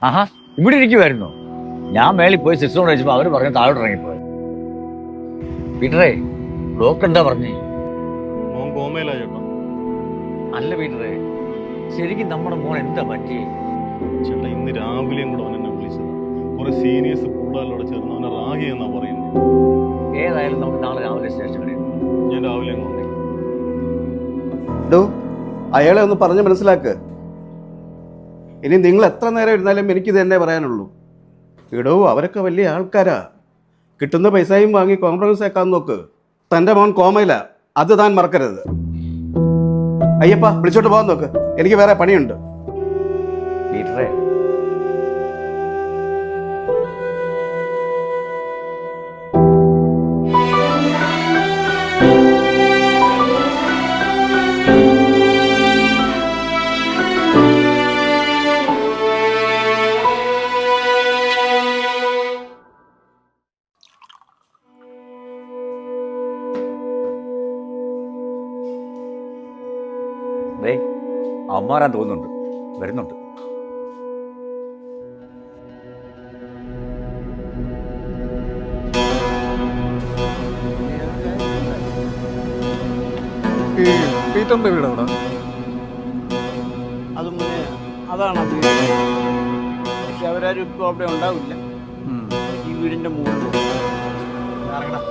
ആഹാ, ഇവിടെ ഇരിക്കുമായിരുന്നു. ഞാൻ മേളിൽ പോയി സിസ്റ്ററോട് ചോദിച്ചപ്പോൾ അവർ പറഞ്ഞു താഴോട്ട് ഇറങ്ങിപ്പോയി. പീറ്ററേ, ഡോക്ടർ എന്താ പറഞ്ഞേ? മോൻ കോമയിലാ ചേട്ടാ. അല്ല പീറ്ററേ, ശരിക്കും നമ്മുടെ മോൻ എന്താ പറ്റി? ചേട്ടാ ഇന്ന് രാവിലെയും കൂടെ അവൻ എന്നെ വിളിച്ചത്. കുറെ സീനിയേഴ്സ് കൂടുതലോടെ ചേർന്ന് അവനെ റാഗി എന്നാ പറയുന്നത്. ഏതായാലും നമുക്ക് നാളെ രാവിലെ സ്റ്റേഷനിൽ ഞാൻ രാവിലെ അങ്ങ് വന്നേ. അയാളെ ഒന്ന് പറഞ്ഞ് മനസ്സിലാക്ക്. ഇനി നിങ്ങൾ എത്ര നേരം ഇരുന്നാലും എനിക്കിത് തന്നെ പറയാനുള്ളൂ. ഇടോ, അവരൊക്കെ വലിയ ആൾക്കാരാ. കിട്ടുന്ന പൈസയും വാങ്ങി കോംപ്രമൈസ് ആക്കാൻ നോക്ക്. തൻ്റെ മോൻ കോമയില, അത് താൻ മറക്കരുത്. അയ്യപ്പ, വിളിച്ചോട്ട് പോകാൻ നോക്ക്, എനിക്ക് വേറെ പണിയുണ്ട്. പീറ്ററേ, അവന്മാരാൻ തോന്നുന്നുണ്ട്, വരുന്നുണ്ട്. പീറ്ററിന്റെ വീട് അവിടെ. അത് മുന്നേ അതാണ് അത്. പക്ഷെ അവരാരും ഇപ്പോൾ അവിടെ ഉണ്ടാവില്ല. ഈ വീടിന്റെ മുകളിൽ ഇറങ്ങണം.